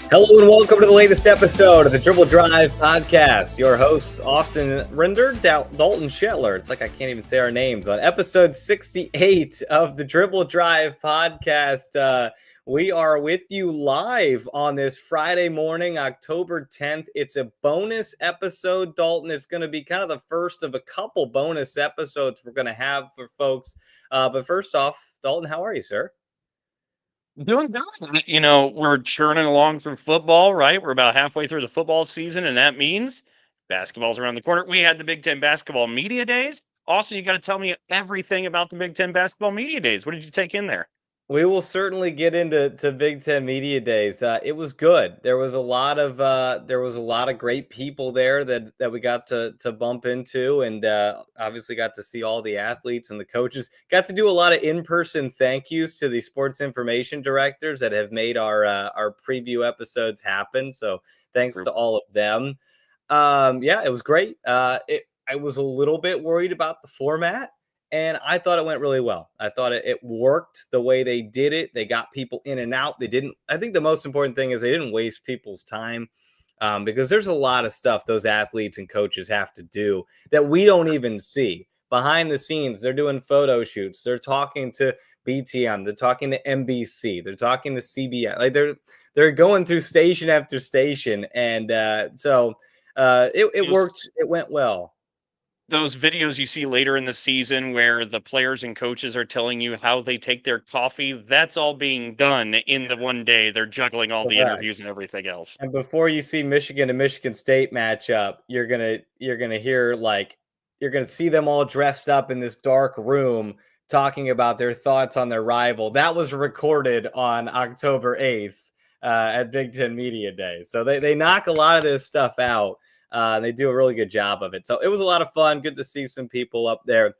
Hello and welcome to the latest episode of the Dribble Drive podcast. Your hosts, Austin Rinder, Dalton Shetler. It's like I can't even say our names. On episode 68 of the Dribble Drive podcast, we are with you live on this Friday morning, October 10th. It's a bonus episode, Dalton. It's going to be kind of the first of a couple bonus episodes we're going to have for folks. But first off, Dalton, how are you, sir? Doing good. We're churning along through football, right? We're about halfway through the football season, and that means basketball's around the corner. We had the Big Ten basketball media days. Also, you got to tell me everything about the Big Ten basketball media days. What did you take in there? We will certainly get into Big Ten Media Days. It was good. There was a lot of great people there that we got to bump into, and obviously got to see all the athletes and the coaches. Got to do a lot of in-person thank yous to the sports information directors that have made our preview episodes happen. So thanks to all of them. Yeah, it was great. I was a little bit worried about the format. And I thought it went really well. I thought it worked the way they did it. They got people in and out. I think the most important thing is they didn't waste people's time because there's a lot of stuff those athletes and coaches have to do that we don't even see. Behind the scenes, they're doing photo shoots. They're talking to BTM. They're talking to NBC. They're talking to CBS. Like they're going through station after station. And it worked. It went well. Those videos you see later in the season where the players and coaches are telling you how they take their coffee, that's all being done in the one day. They're juggling all the interviews and everything else. And before you see Michigan and Michigan State match up, you're gonna see them all dressed up in this dark room talking about their thoughts on their rival. That was recorded on October 8th at Big Ten Media Day. So they knock a lot of this stuff out. They do a really good job of it. So it was a lot of fun. Good to see some people up there.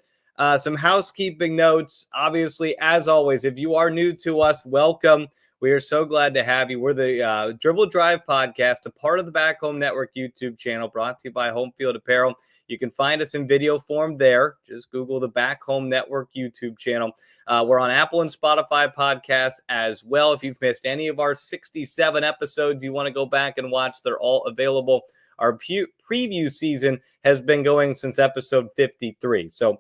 Some housekeeping notes. Obviously, as always, if you are new to us, welcome. We are so glad to have you. We're the Dribble Drive podcast, a part of the Back Home Network YouTube channel, brought to you by Home Field Apparel. You can find us in video form there. Just Google the Back Home Network YouTube channel. We're on Apple and Spotify podcasts as well. If you've missed any of our 67 episodes you want to go back and watch, they're all available. Our preview season has been going since episode 53. So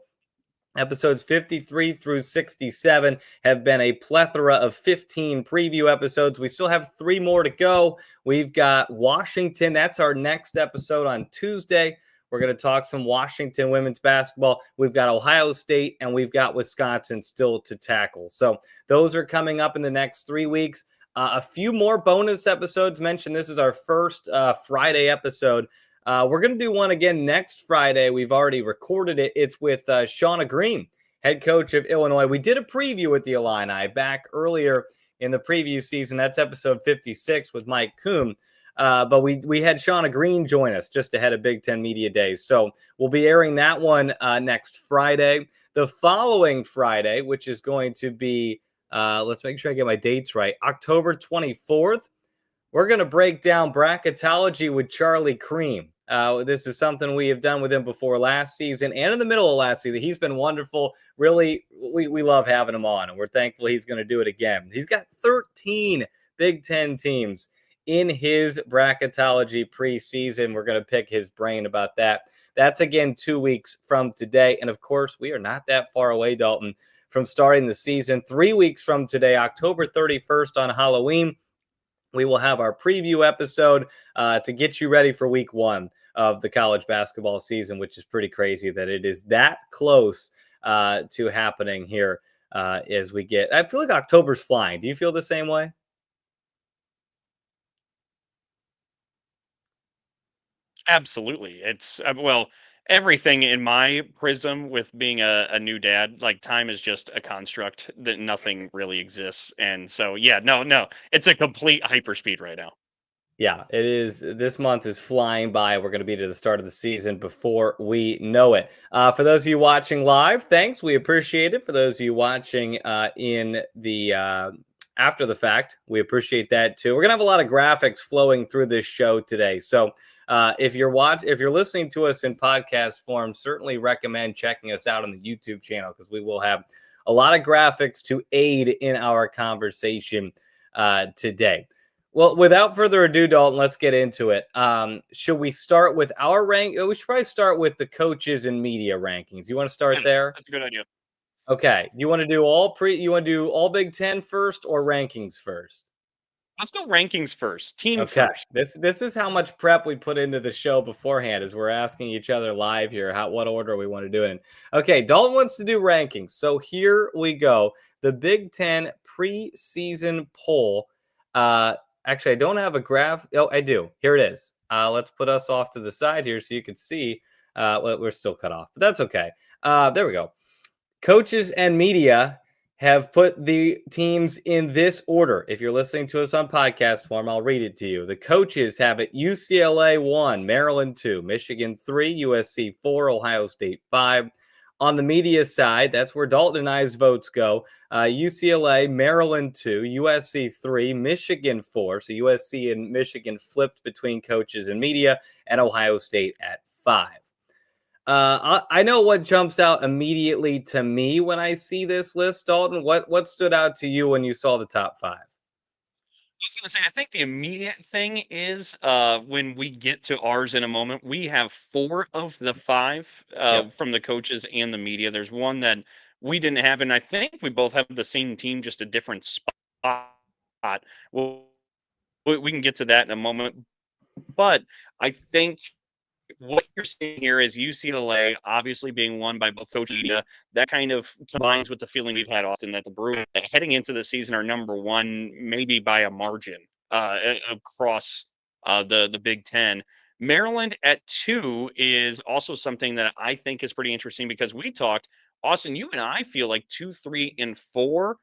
episodes 53 through 67 have been a plethora of 15 preview episodes. We still have 3 more to go. We've got Washington. That's our next episode on Tuesday. We're going to talk some Washington women's basketball. We've got Ohio State and we've got Wisconsin still to tackle. So those are coming up in the next 3 weeks. A few more bonus episodes mentioned. This is our first Friday episode. We're going to do one again next Friday. We've already recorded it. It's with Shauna Green, head coach of Illinois. We did a preview with the Illini back earlier in the preview season. That's episode 56 with Mike Coombe. But we had Shauna Green join us just ahead of Big Ten Media Days. So we'll be airing that one next Friday. The following Friday, which is going to be let's make sure I get my dates right. October 24th, we're going to break down bracketology with Charlie Cream. This is something we have done with him before last season and in the middle of last season. He's been wonderful. Really, we love having him on, and we're thankful he's going to do it again. He's got 13 Big Ten teams in his bracketology preseason. We're going to pick his brain about that. That's, again, 2 weeks from today. And, of course, we are not that far away, Dalton, from starting the season. 3 weeks from today, October 31st on Halloween, we will have our preview episode to get you ready for week 1 of the college basketball season, which is pretty crazy that it is that close to happening here as we get. I feel like October's flying. Do you feel the same way? Absolutely. It's everything in my prism with being a new dad, like time is just a construct that nothing really exists. And so, yeah, no, it's a complete hyperspeed right now. Yeah, it is. This month is flying by. We're going to be to the start of the season before we know it. For those of you watching live, thanks. We appreciate it. For those of you watching in the after the fact, we appreciate that too. We're going to have a lot of graphics flowing through this show today. So if you're listening to us in podcast form, certainly recommend checking us out on the YouTube channel because we will have a lot of graphics to aid in our conversation today. Well, without further ado, Dalton, let's get into it. Should we start with our rank? We should probably start with the coaches and media rankings. You want to start Yeah, there? that's a good idea. Okay. You want to do you want to do all Big Ten first or rankings first? Let's go rankings first. Team Okay. first. This is how much prep we put into the show beforehand as we're asking each other live here what order we want to do it in. Okay, Dalton wants to do rankings. So here we go. The Big Ten preseason poll. Actually, I don't have a graph. Oh, I do. Here it is. Let's put us off to the side here so you can see. We're still cut off, but that's okay. There we go. Coaches and media have put the teams in this order. If you're listening to us on podcast form, I'll read it to you. The coaches have it UCLA 1, Maryland 2, Michigan 3, USC 4, Ohio State 5. On the media side, that's where Dalton and I's votes go. UCLA, Maryland 2, USC 3, Michigan 4. So USC and Michigan flipped between coaches and media, and Ohio State at 5. I know what jumps out immediately to me when I see this list, Dalton. What stood out to you when you saw the top 5? I was gonna say, I think the immediate thing is when we get to ours in a moment, we have 4 of the 5 Yep. from the coaches and the media. There's one that we didn't have, and I think we both have the same team, just a different spot. Well, we can get to that in a moment, but I think what you're seeing here is UCLA obviously being won by both coach and media. That kind of combines with the feeling we've had often that the Bruins heading into the season are number one, maybe by a margin across the Big Ten. Maryland at 2 is also something that I think is pretty interesting because we talked, Austin, you and I feel like 2, 3, and 4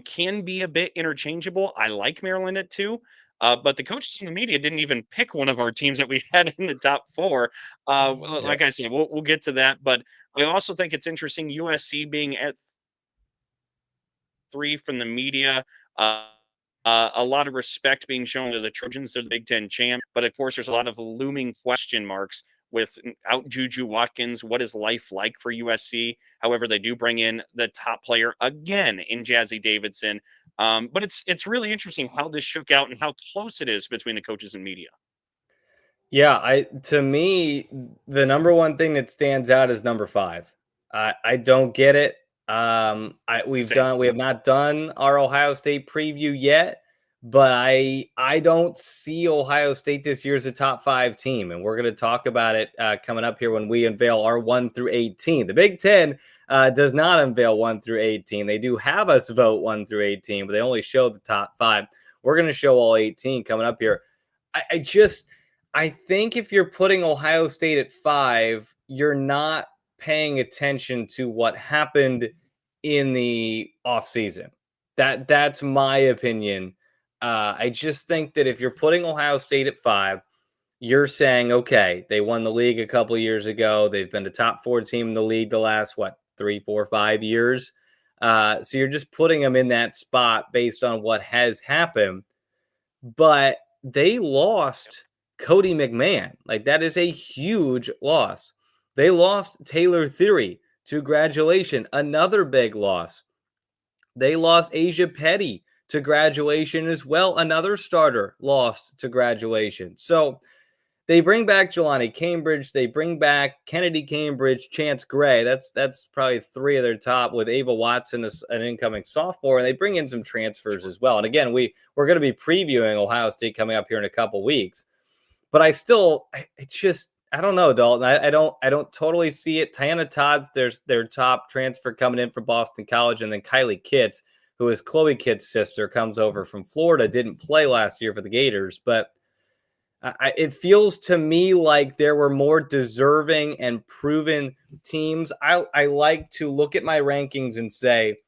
can be a bit interchangeable. I like Maryland at 2. But the coaches and the media didn't even pick one of our teams that we had in the top 4. Like Yep. I said, we'll get to that. But I also think it's interesting USC being at 3 from the media. A lot of respect being shown to the Trojans. They're the Big Ten champ. But of course, there's a lot of looming question marks without Juju Watkins. What is life like for USC? However, they do bring in the top player again in Jazzy Davidson. But it's really interesting how this shook out and how close it is between the coaches and media. Yeah, I to me, the number one thing that stands out is number 5. I don't get it. Same. We have not done our Ohio State preview yet, but I don't see Ohio State this year as a top 5 team, and we're going to talk about it coming up here when we unveil our 1 through 18. The Big Ten does not unveil 1 through 18. They do have us vote 1 through 18, but they only show the top 5. We're going to show all 18 coming up here. I think if you're putting Ohio State at 5, you're not paying attention to what happened in the offseason. That's my opinion. I just think that if you're putting Ohio State at 5, you're saying, okay, they won the league a couple years ago. They've been the top 4 team in the league the last, 3, 4, 5 years. So you're just putting them in that spot based on what has happened. But they lost Cody McMahon. Like, that is a huge loss. They lost Taylor Theory to graduation, another big loss. They lost Asia Petty to graduation as well, another starter lost to graduation. So they bring back Jelani Cambridge. They bring back Kennedy Cambridge, Chance Gray. That's probably 3 of their top, with Ava Watson as an incoming sophomore. And they bring in some transfers as well. And again, we're going to be previewing Ohio State coming up here in a couple weeks. But I don't know, Dalton. I don't totally see it. Tiana Todd's their top transfer coming in from Boston College, and then Kylie Kitts, who is Chloe Kitts' sister, comes over from Florida. Didn't play last year for the Gators, but it feels to me like there were more deserving and proven teams. I like to look at my rankings and say,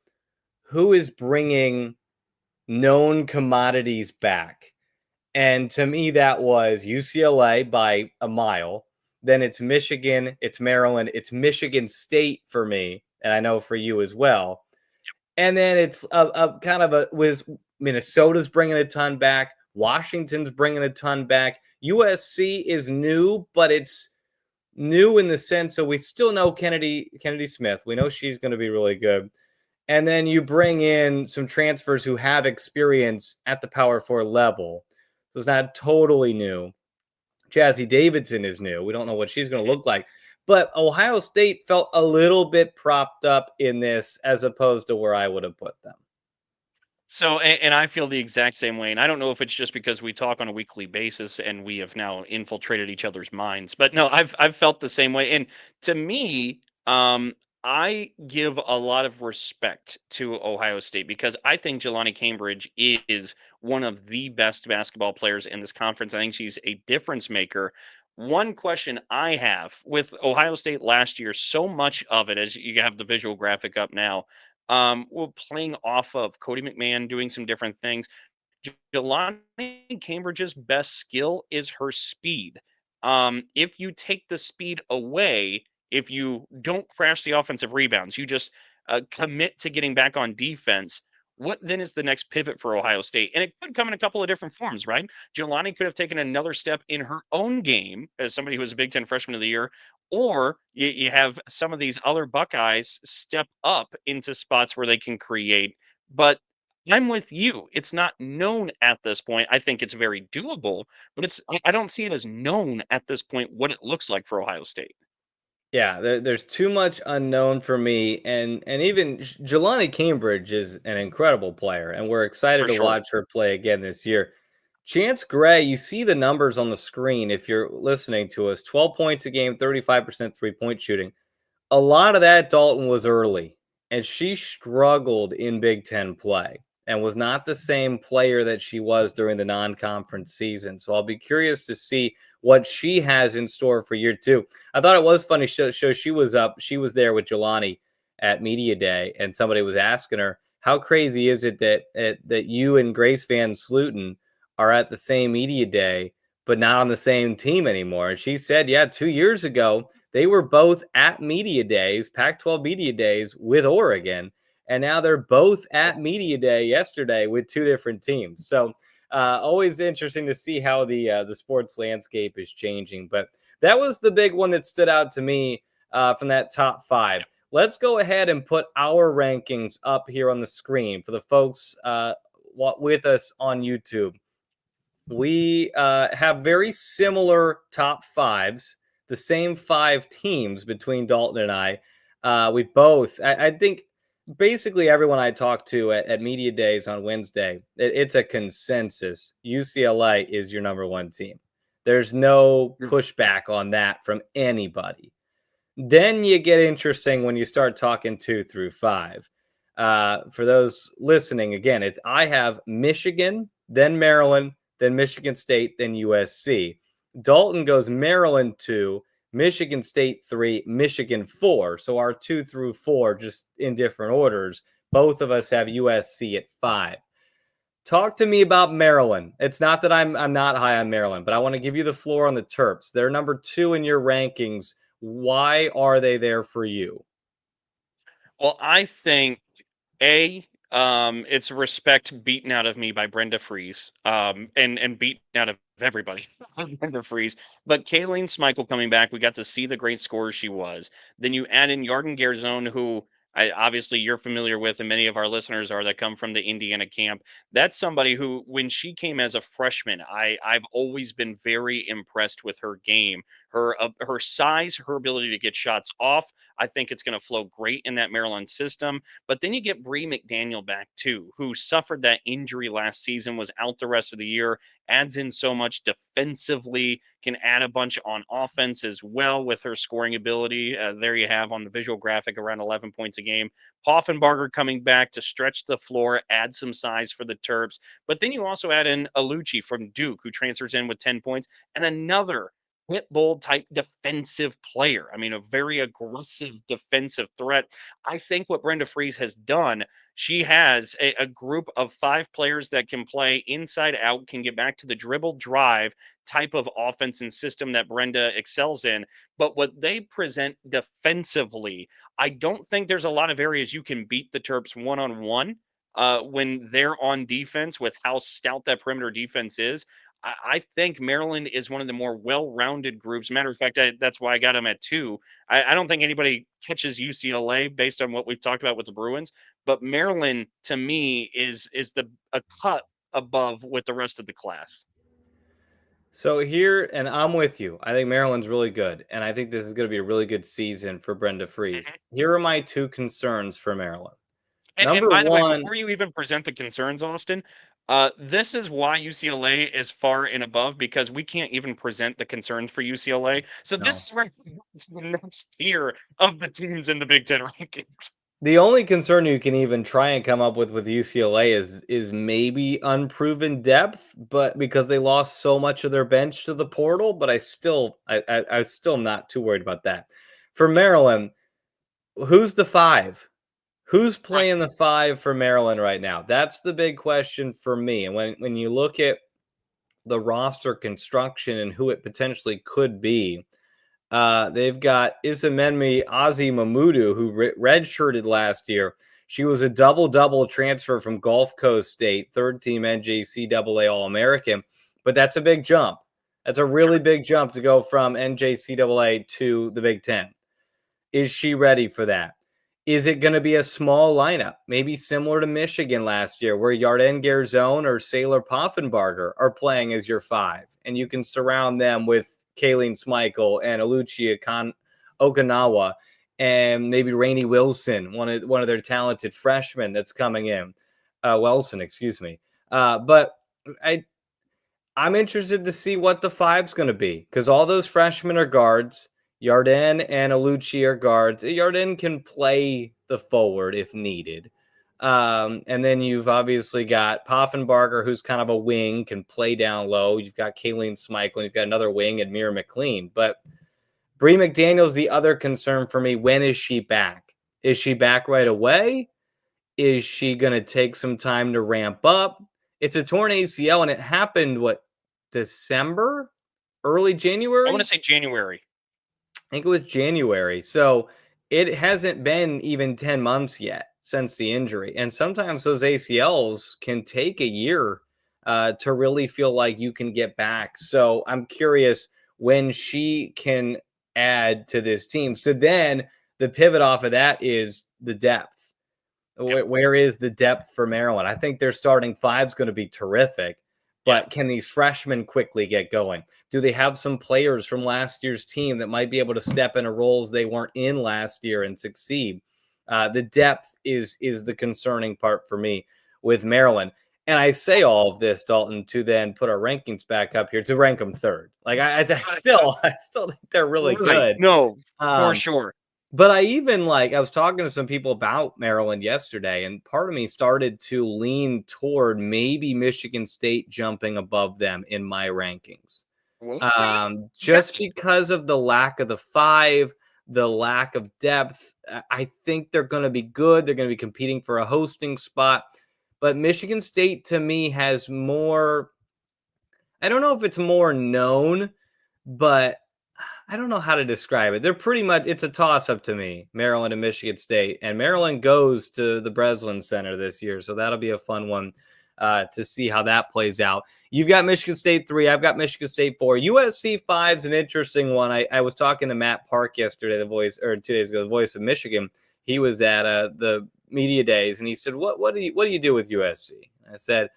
who is bringing known commodities back? And to me, that was UCLA by a mile. Then it's Michigan, it's Maryland, it's Michigan State for me, and I know for you as well. And then it's was Minnesota's bringing a ton back. Washington's bringing a ton back. USC is new, but it's new in the sense that we still know Kennedy Smith. We know she's going to be really good. And then you bring in some transfers who have experience at the Power 4 level. So it's not totally new. Jazzy Davidson is new. We don't know what she's going to look like. But Ohio State felt a little bit propped up in this as opposed to where I would have put them. So, and I feel the exact same way. And I don't know if it's just because we talk on a weekly basis and we have now infiltrated each other's minds, but no, I've felt the same way. And to me, I give a lot of respect to Ohio State because I think Jelani Cambridge is one of the best basketball players in this conference. I think she's a difference maker. One question I have with Ohio State last year, so much of it, as you have the visual graphic up now, we're playing off of Cody McMahon doing some different things. Jelani Cambridge's best skill is her speed. If you take the speed away, if you don't crash the offensive rebounds, you just commit to getting back on defense. What then is the next pivot for Ohio State? And it could come in a couple of different forms, right? Jelani could have taken another step in her own game as somebody who was a Big Ten freshman of the year, or you have some of these other Buckeyes step up into spots where they can create. But I'm with you. It's not known at this point. I think it's very doable, but I don't see it as known at this point what it looks like for Ohio State. Yeah, there's too much unknown for me, and even Jelani Cambridge is an incredible player, and we're excited For to sure. watch her play again this year. Chance Gray, you see the numbers on the screen if you're listening to us: 12 points a game, 35% 3-point shooting. A lot of that, Dalton, was early, and she struggled in Big Ten play and was not the same player that she was during the non-conference season. So I'll be curious to see what she has in store for year two. I thought it was funny. So she was up. She was there with Jelani at media day, and somebody was asking her, "How crazy is it that you and Grace Van Sluten are at the same media day, but not on the same team anymore?" And she said, "Yeah, 2 years ago." They were both at media days, Pac 12 media days with Oregon. And now they're both at media day yesterday with two different teams. So always interesting to see how the sports landscape is changing. But that was the big one that stood out to me from that top five. Let's go ahead and put our rankings up here on the screen for the folks with us on YouTube. We have very similar top fives, the same five teams between Dalton and I. We both, I think, basically everyone I talk to at media days on Wednesday, it's a consensus. UCLA is your number one team. There's no pushback on that from anybody. Then you get interesting when you start talking 2 through 5. For those listening, again, I have Michigan, then Maryland, then Michigan State, then USC. Dalton goes Maryland 2, Michigan State 3, Michigan 4. So our 2 through 4, just in different orders. Both of us have USC at 5. Talk to me about Maryland. It's not that I'm not high on Maryland, but I want to give you the floor on the Terps. They're number 2 in your rankings. Why are they there for you? Well, I think it's respect beaten out of me by Brenda Fries, and beaten out of everybody, Brenda Fries. But Kayleen Smichael coming back, we got to see the great scorer she was. Then you add in Yarden Garzone, who obviously you're familiar with, and many of our listeners are that come from the Indiana camp. That's somebody who, when she came as a freshman, I've always been very impressed with her game, her size, her ability to get shots off. I think it's going to flow great in that Maryland system. But then you get Bree McDaniel back too, who suffered that injury last season, was out the rest of the year, adds in so much defensively, can add a bunch on offense as well with her scoring ability. There you have on the visual graphic around 11 points a game. Poffenbarger coming back to stretch the floor, add some size for the Terps. But then you also add in Alucci from Duke, who transfers in with 10 points, and another pit bull type defensive player. I mean, a very aggressive defensive threat. I think what Brenda Fries has done, she has a group of 5 players that can play inside out, can get back to the dribble drive type of offense and system that Brenda excels in. But what they present defensively, I don't think there's a lot of areas you can beat the Terps one on one when they're on defense with how stout that perimeter defense is. I think Maryland is one of the more well-rounded groups. Matter of fact, that's why I got them at 2. I don't think anybody catches UCLA based on what we've talked about with the Bruins, but Maryland to me is a cut above with the rest of the class. So here, and I'm with you. I think Maryland's really good, and I think this is going to be a really good season for Brenda Freeze. Mhm. Here are my two concerns for Maryland. And Number by the way, one, before you even present the concerns, Austin, this is why UCLA is far and above because we can't even present the concerns for UCLA. So no. this is where it's the next tier of the teams in the Big Ten rankings. The only concern you can even try and come up with UCLA is maybe unproven depth, but because they lost so much of their bench to the portal. But I still am not too worried about that. For Maryland, who's the 5? Who's Right. playing the 5 for Maryland right now? That's the big question for me. And when you look at the roster construction and who it potentially could be, they've got Isamenmi Ozzy Mamudu, who redshirted last year. She was a double-double transfer from Gulf Coast State, third-team NJCAA All-American. But that's a big jump. That's a really big jump to go from NJCAA to the Big Ten. Is she ready for that? Is it going to be a small lineup, maybe similar to Michigan last year, where Yarden Garzone or Sailor Poffenbarger are playing as your 5, and you can surround them with Kayleen Schmeichel and Alucia Okinawa, and maybe Rainey Wilson, one of their talented freshmen that's coming in, Wilson, excuse me. But I'm interested to see what the 5's going to be because all those freshmen are guards. Yarden and Alucci are guards. Yarden can play the forward if needed. And then you've obviously got Poffenbarger, who's kind of a wing, can play down low. You've got Kayleen Schmeichel, and you've got another wing, Admira McLean. But Bree McDaniel's the other concern for me. When is she back? Is she back right away? Is she going to take some time to ramp up? It's a torn ACL, and it happened, December? Early I want January? to say January. I think it was January. So it hasn't been even 10 months yet since the injury. And sometimes those ACLs can take a year to really feel like you can get back. So I'm curious when she can add to this team. So then the pivot off of that is the depth. Where is the depth for Maryland? I think their starting 5 is going to be terrific, but can these freshmen quickly get going? Do they have some players from last year's team that might be able to step into roles they weren't in last year and succeed? The depth is the concerning part for me with Maryland. And I say all of this, Dalton, to then put our rankings back up here to rank them 3rd. Like I still think they're really good. No, for sure. But I was talking to some people about Maryland yesterday, and part of me started to lean toward maybe Michigan State jumping above them in my rankings. Just because of the lack of the 5, the lack of depth. I think they're going to be good. They're going to be competing for a hosting spot. But Michigan State, to me, has more. I don't know if it's more known, but I don't know how to describe it. They're pretty much, it's a toss-up to me, Maryland and Michigan State. And Maryland goes to the Breslin Center this year, so that'll be a fun one to see how that plays out. You've got Michigan State 3. I've got Michigan State 4. USC 5 is an interesting one. I was talking to Matt Park yesterday, 2 days ago, the voice of Michigan. He was at the media days, and he said, what do you do with USC? I said,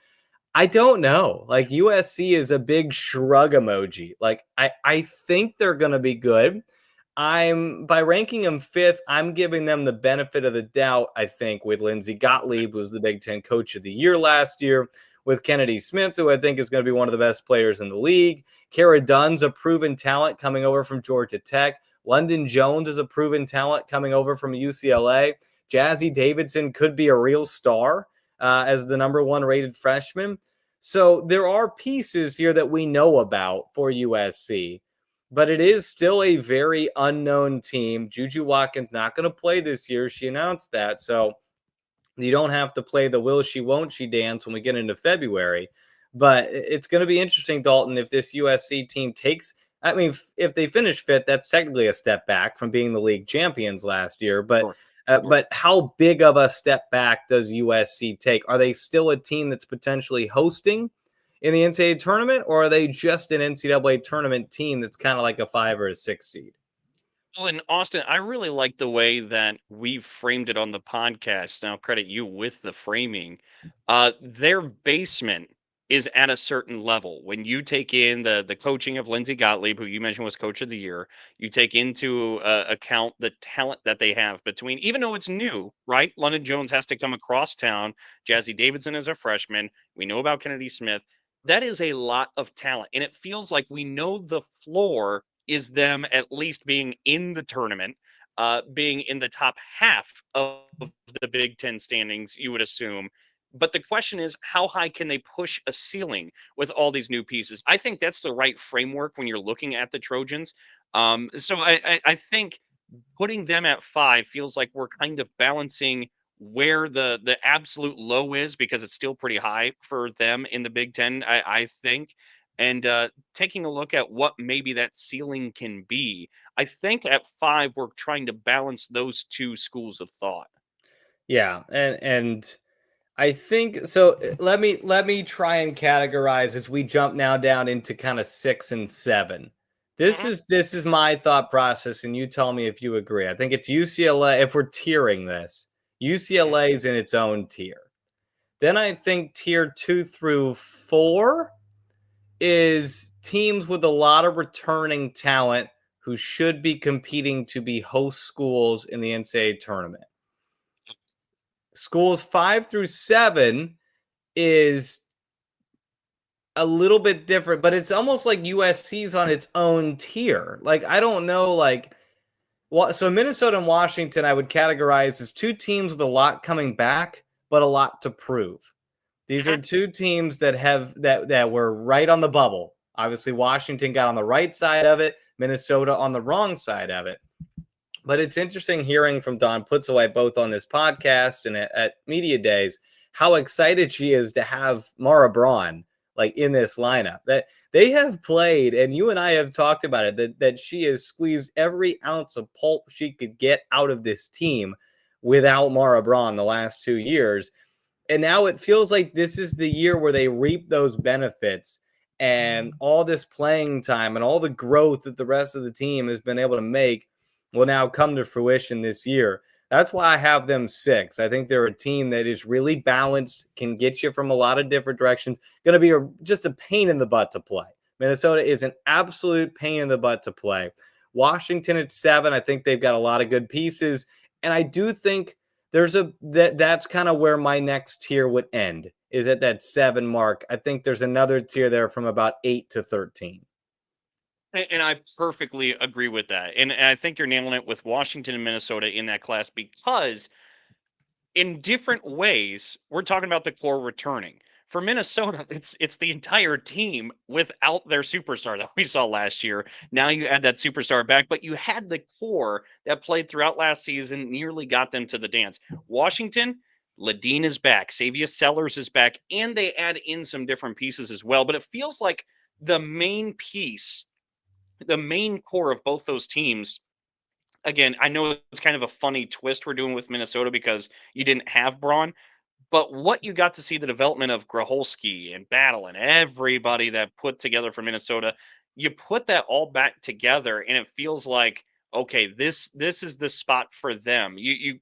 I don't know. Like USC is a big shrug emoji. Like I think they're going to be good. By ranking them 5th, I'm giving them the benefit of the doubt. I think with Lindsey Gottlieb, who was the Big Ten Coach of the Year last year, with Kennedy Smith, who I think is going to be one of the best players in the league. Kara Dunn's a proven talent coming over from Georgia Tech. London Jones is a proven talent coming over from UCLA. Jazzy Davidson could be a real star as the number 1 rated freshman. So there are pieces here that we know about for USC, but it is still a very unknown team. Juju Watkins not going to play this year. She announced that. So you don't have to play the will she, won't she dance when we get into February. But it's going to be interesting, Dalton, if this USC team if they finish 5th, that's technically a step back from being the league champions last year. But but how big of a step back does USC take? Are they still a team that's potentially hosting in the NCAA tournament, or are they just an NCAA tournament team that's kind of like a 5 or a 6 seed? Well, in Austin, I really like the way that we've framed it on the podcast. Now, credit you with the framing. Their basement is at a certain level. When you take in the coaching of Lindsey Gottlieb, who you mentioned was Coach of the Year, you take into account the talent that they have between, even though it's new, right? London Jones has to come across town. Jazzy Davidson is a freshman. We know about Kennedy Smith. That is a lot of talent, and it feels like we know the floor is them at least being in the tournament, being in the top half of the Big Ten standings, you would assume. But the question is, how high can they push a ceiling with all these new pieces? I think that's the right framework when you're looking at the Trojans. So I think putting them at 5 feels like we're kind of balancing where the absolute low is, because it's still pretty high for them in the Big Ten, I think, and taking a look at what maybe that ceiling can be. I think at 5 we're trying to balance those two schools of thought. Yeah, and I think so. Let me try and categorize as we jump now down into kind of 6 and 7. This Mhm. is my thought process, and you tell me if you agree. I think it's UCLA. If we're tiering this, UCLA is in its own tier. Then I think tier 2 through 4 is teams with a lot of returning talent who should be competing to be host schools in the NCAA tournament. Schools 5 through 7 is a little bit different, but it's almost like USC's on its own tier. Like, I don't know, like, what, so Minnesota and Washington, I would categorize as two teams with a lot coming back, but a lot to prove. These are Mhm. two teams that have that were right on the bubble. Obviously, Washington got on the right side of it, Minnesota on the wrong side of it. But it's interesting hearing from Dawn Putzaway both on this podcast and at media days how excited she is to have Mara Braun like in this lineup. That they have played, and you and I have talked about it, that she has squeezed every ounce of pulp she could get out of this team without Mara Braun the last 2 years. And now it feels like this is the year where they reap those benefits, and all this playing time and all the growth that the rest of the team has been able to make will now come to fruition this year. That's why I have them 6. I think they're a team that is really balanced, can get you from a lot of different directions. Going to be just a pain in the butt to play. Minnesota is an absolute pain in the butt to play. Washington at 7, I think they've got a lot of good pieces, and I do think that's kind of where my next tier would end, is at that 7 mark. I think there's another tier there from about 8 to 13. And I perfectly agree with that. And I think you're nailing it with Washington and Minnesota in that class, because in different ways, we're talking about the core returning. For Minnesota, it's the entire team without their superstar that we saw last year. Now you add that superstar back, but you had the core that played throughout last season, nearly got them to the dance. Washington, Ladine is back, Xavier Sellers is back, and they add in some different pieces as well. But it feels like the main piece, the main core of both those teams, again, I know it's kind of a funny twist we're doing with Minnesota because you didn't have Braun, but what you got to see the development of Graholski and Battle and everybody that put together for Minnesota, you put that all back together, and it feels like, okay, this is the spot for them. You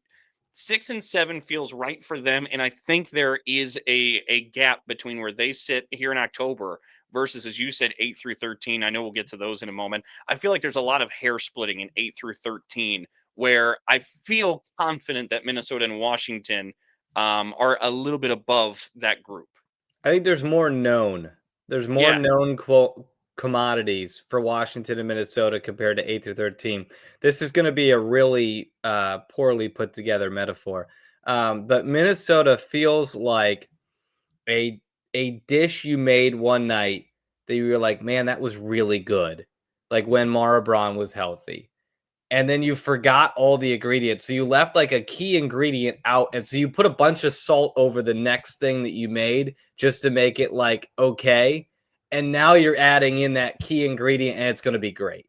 6 and 7 feels right for them, and I think there is a gap between where they sit here in October versus, as you said, 8 through 13. I know we'll get to those in a moment. I feel like there's a lot of hair splitting in 8 through 13, where I feel confident that Minnesota and Washington are a little bit above that group. I think there's more known. There's more Yeah. known commodities for Washington and Minnesota compared to 8 through 13. This is going to be a really poorly put together metaphor. But Minnesota feels like a a dish you made one night that you were like, man, that was really good. Like when Mara Braun was healthy. And then you forgot all the ingredients. So you left like a key ingredient out. And so you put a bunch of salt over the next thing that you made just to make it like okay. And now you're adding in that key ingredient and it's going to be great.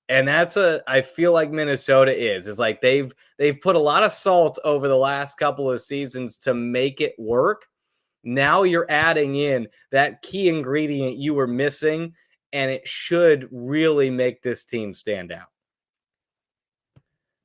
And I feel like Minnesota is like they've put a lot of salt over the last couple of seasons to make it work. Now you're adding in that key ingredient you were missing, and it should really make this team stand out.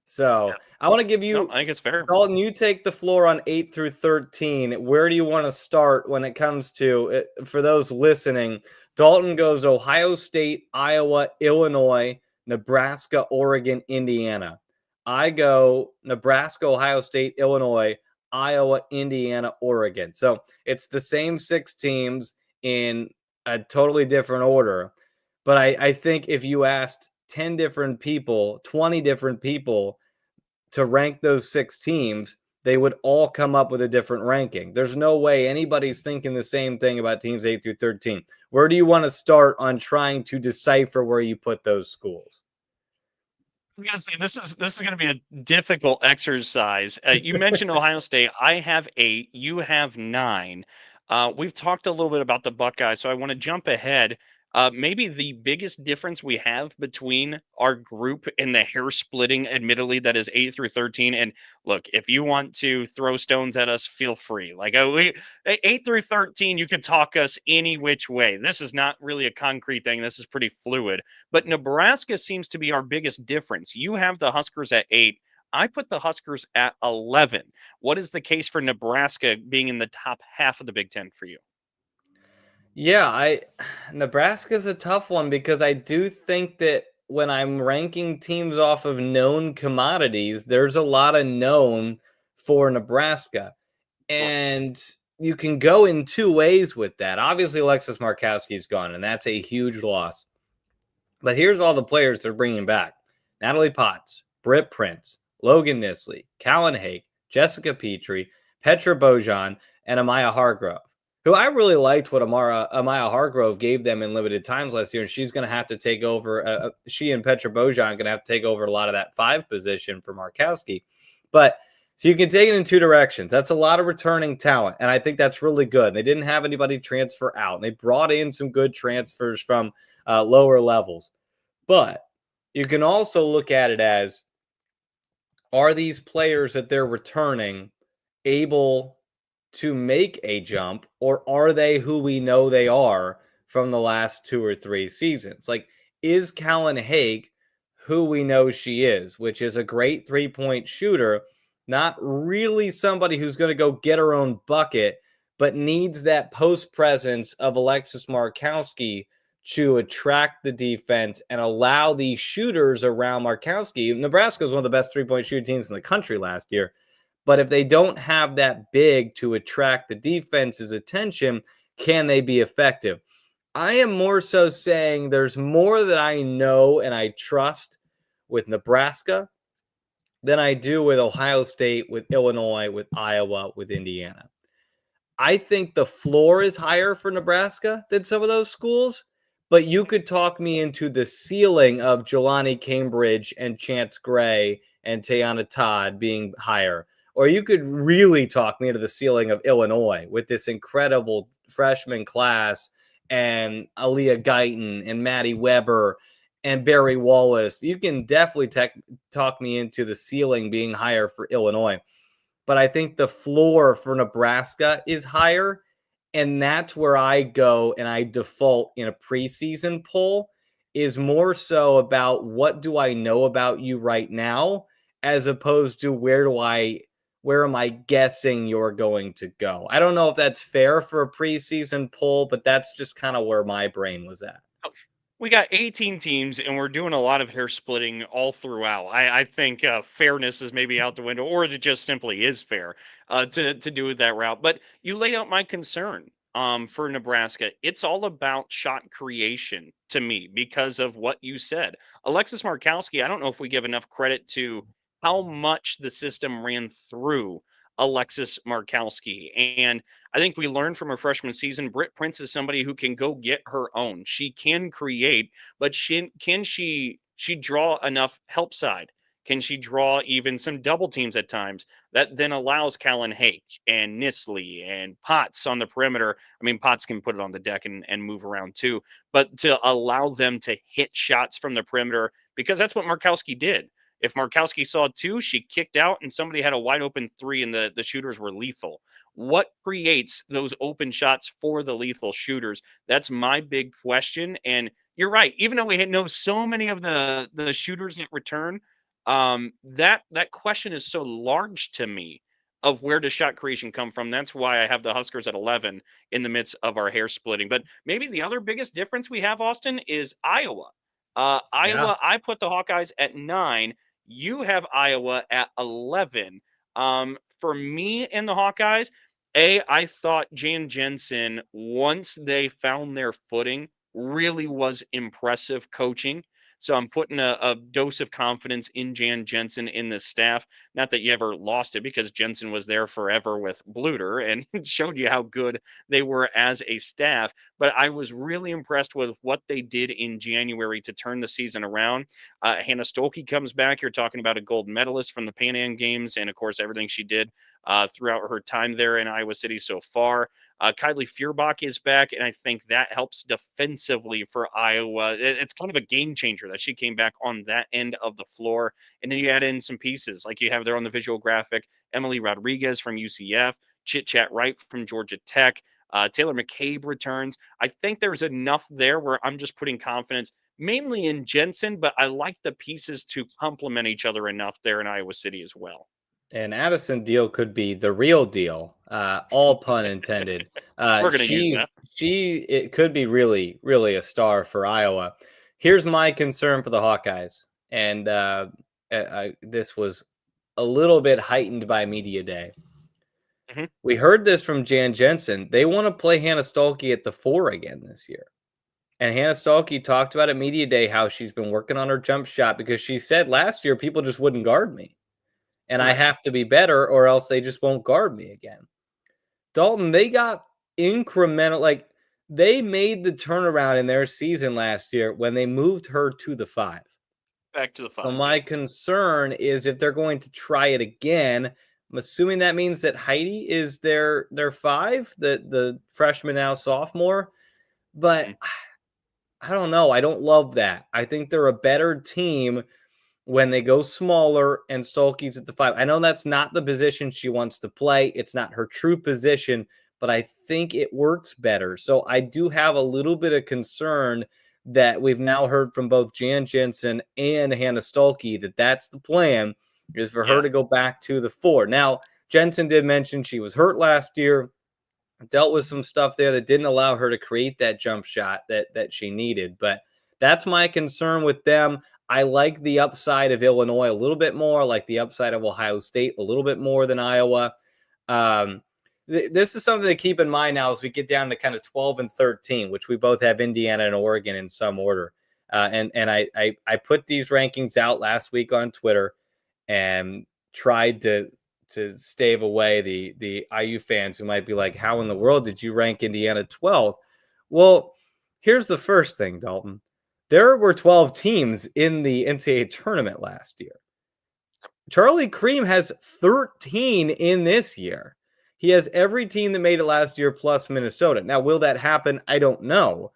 So I want to give No, you, I think it's fair. Dalton, you take the floor on 8 through 13. Where do you want to start when it comes to it? For those listening, Dalton goes Ohio State, Iowa, Illinois, Nebraska, Oregon, Indiana. I go Nebraska, Ohio State, Illinois, Iowa, Indiana, Oregon. So it's the same 6 teams in a totally different order. But I think if you asked 10 different people, 20 different people to rank those 6 teams, they would all come up with a different ranking. There's no way anybody's thinking the same thing about teams 8 through 13. Where do you want to start on trying to decipher where you put those schools? I'm gonna say this is going to be a difficult exercise. You mentioned Ohio State. I have 8. You have 9. We've talked a little bit about the Buckeyes, so I want to jump ahead. Maybe the biggest difference we have between our group and the hair splitting, admittedly, that is 8 through 13. And look, if you want to throw stones at us, feel free. Like 8 through 13, you could talk us any which way. This is not really a concrete thing. This is pretty fluid. But Nebraska seems to be our biggest difference. You have the Huskers at 8. I put the Huskers at 11. What is the case for Nebraska being in the top half of the Big Ten for you? Yeah, I Nebraska's a tough one because I do think that when I'm ranking teams off of known commodities, there's a lot of known for Nebraska. Sure. And you can go in 2 ways with that. Obviously, Alexis Markowski's gone, and that's a huge loss. But here's all the players they're bringing back: Natalie Potts, Britt Prince, Logan Nisley, Callan Hake, Jessica Petrie, Petra Bojan, and Amaya Hargrove, who I really liked what Amaya Hargrove gave them in limited times last year. And she's going to have to take over. She and Petra Bojan going to have to take over a lot of that 5 position for Markowski. But so you can take it in 2 directions. That's a lot of returning talent, and I think that's really good. They didn't have anybody transfer out, and they brought in some good transfers from lower levels. But you can also look at it as, are these players that they're returning able to make a jump, or are they who we know they are from the last 2 or 3 seasons? Like, is Callan Hake who we know she is, which is a great 3-point shooter, not really somebody who's going to go get her own bucket, but needs that post presence of Alexis Markowski to attract the defense and allow the shooters around Markowski. Nebraska was one of the best 3-point shooting teams in the country last year. But if they don't have that big to attract the defense's attention, can they be effective? I am more so saying there's more that I know and I trust with Nebraska than I do with Ohio State, with Illinois, with Iowa, with Indiana. I think the floor is higher for Nebraska than some of those schools, but you could talk me into the ceiling of Jelani Cambridge and Chance Gray and Tayana Todd being higher. Or you could really talk me into the ceiling of Illinois with this incredible freshman class and Aaliyah Guyton and Maddie Weber and Barry Wallace. You can definitely talk me into the ceiling being higher for Illinois. But I think the floor for Nebraska is higher. And that's where I go and I default in a preseason poll, is more so about what do I know about you right now, as opposed to where am I guessing you're going to go. I don't know if that's fair for a preseason poll, but that's just kind of where my brain was at. We got 18 teams, and we're doing a lot of hair splitting all throughout. I think fairness is maybe out the window, or it just simply is fair to do it that route. But you lay out my concern for Nebraska. It's all about shot creation to me because of what you said. Alexis Markowski, I don't know if we give enough credit to how much the system ran through Alexis Markowski. And I think we learned from her freshman season, Britt Prince is somebody who can go get her own. She can create, but she draw enough help side? Can she draw even some double teams at times that then allows Callan Hake and Nisley and Potts on the perimeter? I mean, Potts can put it on the deck and move around too, but to allow them to hit shots from the perimeter, because that's what Markowski did. If Markowski saw 2, she kicked out and somebody had a wide open 3 and the shooters were lethal. What creates those open shots for the lethal shooters? That's my big question. And you're right. Even though we know so many of the shooters that return, that question is so large to me of where does shot creation come from. That's why I have the Huskers at 11 in the midst of our hair splitting. But maybe the other biggest difference we have, Austin, is Iowa. Yeah. Iowa, I put the Hawkeyes at 9. You have Iowa at 11. For me and the Hawkeyes, I thought Jan Jensen, once they found their footing, really was impressive coaching. So I'm putting a dose of confidence in Jan Jensen in this staff. Not that you ever lost it, because Jensen was there forever with Bluter and showed you how good they were as a staff. But I was really impressed with what they did in January to turn the season around. Hannah Stolke comes back. You're talking about a gold medalist from the Pan Am Games, and of course, everything she did throughout her time there in Iowa City so far. Kylie Feuerbach is back, and I think that helps defensively for Iowa. It's kind of a game changer that she came back on that end of the floor. And then you add in some pieces like you have there on the visual graphic, Emily Rodriguez from UCF, Chit Chat Wright from Georgia Tech, Taylor McCabe returns. I think there's enough there where I'm just putting confidence mainly in Jensen, but I like the pieces to complement each other enough there in Iowa City as well. And Addison Deal could be the real deal, all pun intended. We're going to use that. It could be really, really a star for Iowa. Here's my concern for the Hawkeyes, and this was a little bit heightened by media day. Mm-hmm. We heard this from Jan Jensen. They want to play Hannah Stolke at the 4 again this year. And Hannah Stolke talked about at media day how she's been working on her jump shot because she said last year people just wouldn't guard me. And I have to be better or else they just won't guard me again. Dalton, they got incremental, like they made the turnaround in their season last year when they moved her to the 5. Back to the 5. So my concern is if they're going to try it again, I'm assuming that means that Heidi is their 5, the freshman now sophomore. But I don't know. I don't love that. I think they're a better team when they go smaller and Stolke's at the 5. I know that's not the position she wants to play. It's not her true position, but I think it works better. So I do have a little bit of concern that we've now heard from both Jan Jensen and Hannah Stolke that that's the plan, is for her to go back to the 4. Now, Jensen did mention she was hurt last year, dealt with some stuff there that didn't allow her to create that jump shot that she needed. But that's my concern with them. I like the upside of Illinois a little bit more, like the upside of Ohio State a little bit more than Iowa. This is something to keep in mind now as we get down to kind of 12 and 13, which we both have Indiana and Oregon in some order. And I put these rankings out last week on Twitter and tried to stave away the IU fans who might be like, how in the world did you rank Indiana 12th? Well, here's the first thing, Dalton. There were 12 teams in the NCAA tournament last year. Charlie Cream has 13 in this year. He has every team that made it last year plus Minnesota. Now, will that happen? I don't know.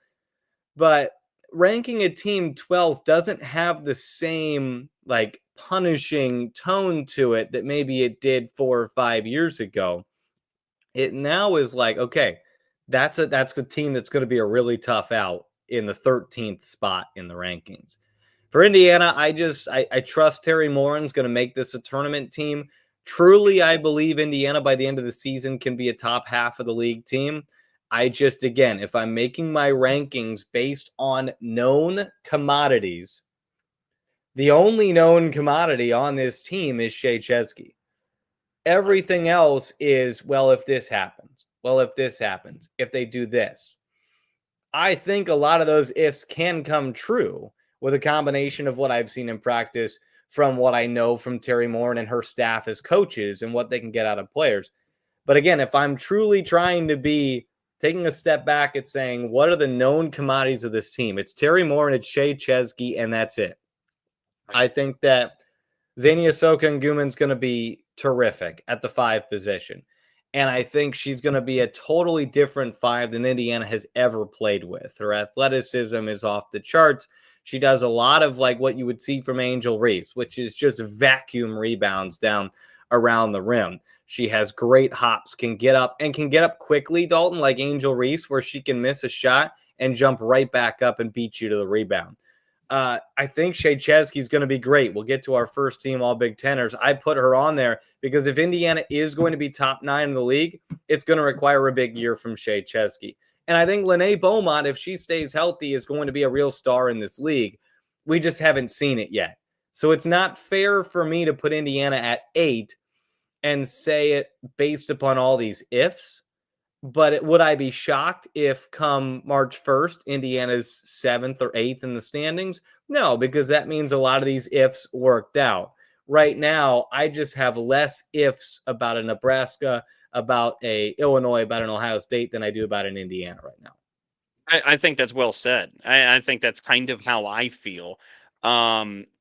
But ranking a team 12th doesn't have the same like punishing tone to it that maybe it did 4 or 5 years ago. It now is like, okay, that's a team that's going to be a really tough out in the 13th spot in the rankings. For Indiana, I trust Terry Morin's going to make this a tournament team. Truly, I believe Indiana by the end of the season can be a top half of the league team. I just, again, if I'm making my rankings based on known commodities, the only known commodity on this team is Shea Chesky. Everything else is, well, if this happens, if they do this. I think a lot of those ifs can come true with a combination of what I've seen in practice from what I know from Terry Morin and her staff as coaches and what they can get out of players. But again, if I'm truly trying to be taking a step back at saying, what are the known commodities of this team? It's Terry Morin, it's Shea Chesky, and that's it. I think that Zania Soka Nguman's going to be terrific at the 5 position. And I think she's going to be a totally different 5 than Indiana has ever played with. Her athleticism is off the charts. She does a lot of like what you would see from Angel Reese, which is just vacuum rebounds down around the rim. She has great hops, can get up quickly, Dalton, like Angel Reese, where she can miss a shot and jump right back up and beat you to the rebound. I think Shea Chesky's going to be great. We'll get to our first team all Big Teners. I put her on there because if Indiana is going to be top 9 in the league, it's going to require a big year from Shea Chesky. And I think Lene Beaumont, if she stays healthy, is going to be a real star in this league. We just haven't seen it yet. So it's not fair for me to put Indiana at 8 and say it based upon all these ifs. But would I be shocked if come March 1st, Indiana's 7th or 8th in the standings? No, because that means a lot of these ifs worked out. Right now, I just have less ifs about a Nebraska, about a Illinois, about an Ohio State than I do about an Indiana right now. I think that's well said. I think that's kind of how I feel.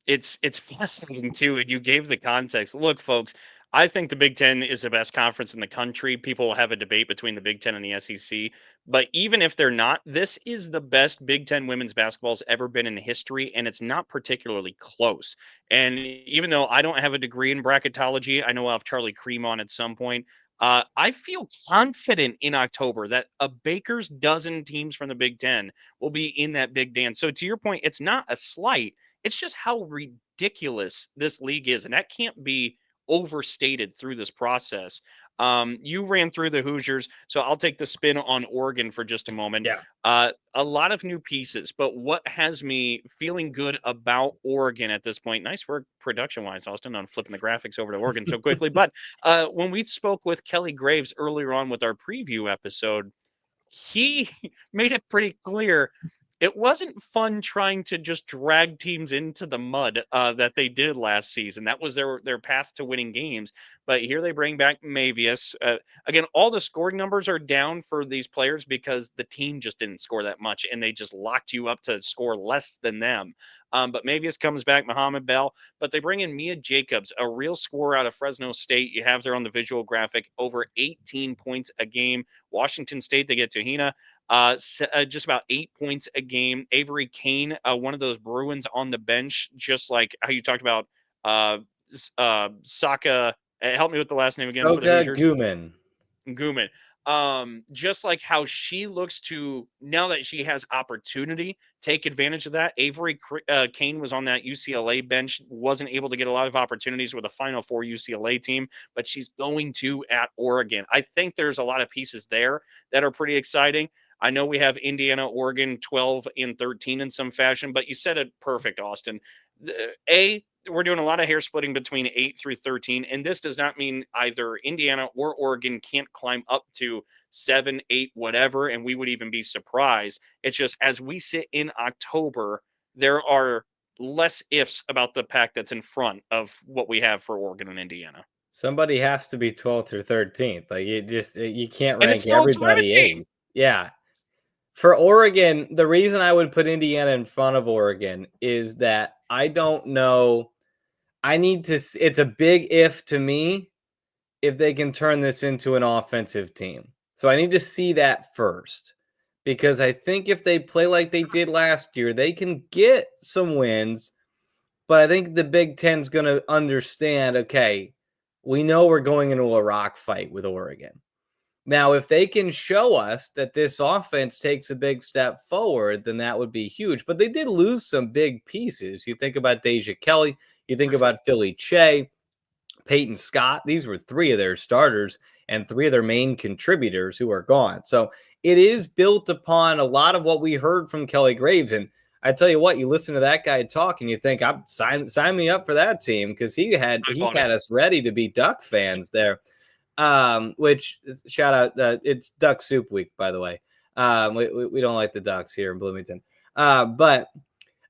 It's fascinating too, and you gave the context. Look, folks, I think the Big Ten is the best conference in the country. People will have a debate between the Big Ten and the SEC, but even if they're not, this is the best Big Ten women's basketball's ever been in history, and it's not particularly close. And even though I don't have a degree in bracketology, I know I'll have Charlie Cream on at some point. I feel confident in October that a baker's dozen teams from the Big Ten will be in that big dance. So to your point, it's not a slight. It's just how ridiculous this league is. And that can't be overstated through this process. You ran through the Hoosiers, so I'll take the spin on Oregon for just a moment. Yeah. A lot of new pieces, but what has me feeling good about Oregon at this point? Nice work production-wise, Austin, on flipping the graphics over to Oregon so quickly. But when we spoke with Kelly Graves earlier on with our preview episode, he made it pretty clear it wasn't fun trying to just drag teams into the mud that they did last season. That was their path to winning games. But here they bring back Mavius. Again, all the scoring numbers are down for these players because the team just didn't score that much, and they just locked you up to score less than them. But Mavius comes back, Muhammad Bell. But they bring in Mia Jacobs, a real scorer out of Fresno State. You have there on the visual graphic, over 18 points a game. Washington State, they get Tahina. Just about 8 points a game. Avery Kane, one of those Bruins on the bench, just like how you talked about Saka. Help me with the last name again. Soka Guman. Just like how she looks to, now that she has opportunity, take advantage of that. Avery Kane was on that UCLA bench, wasn't able to get a lot of opportunities with a Final Four UCLA team, but she's going to at Oregon. I think there's a lot of pieces there that are pretty exciting. I know we have Indiana, Oregon 12 and 13 in some fashion, but you said it perfect, Austin. We're doing a lot of hair splitting between 8 through 13, and this does not mean either Indiana or Oregon can't climb up to 7, 8, whatever, and we would even be surprised. It's just as we sit in October, there are less ifs about the pack that's in front of what we have for Oregon and Indiana. Somebody has to be 12th or 13th. Like you can't rank still everybody 8. Yeah. For Oregon, the reason I would put Indiana in front of Oregon is that I don't know. It's a big if to me if they can turn this into an offensive team. So I need to see that first, because I think if they play like they did last year, they can get some wins. But I think the Big Ten's going to understand, okay, we know we're going into a rock fight with Oregon. Now, if they can show us that this offense takes a big step forward, then that would be huge. But they did lose some big pieces. You think about Deja Kelly, you think about Philly Che, Peyton Scott. These were 3 of their starters and 3 of their main contributors who are gone. So it is built upon a lot of what we heard from Kelly Graves. And I tell you what, you listen to that guy talk and you think, sign me up for that team, because he had us ready to be Duck fans there. Which shout out, it's Duck Soup Week, by the way. We don't like the Ducks here in Bloomington. But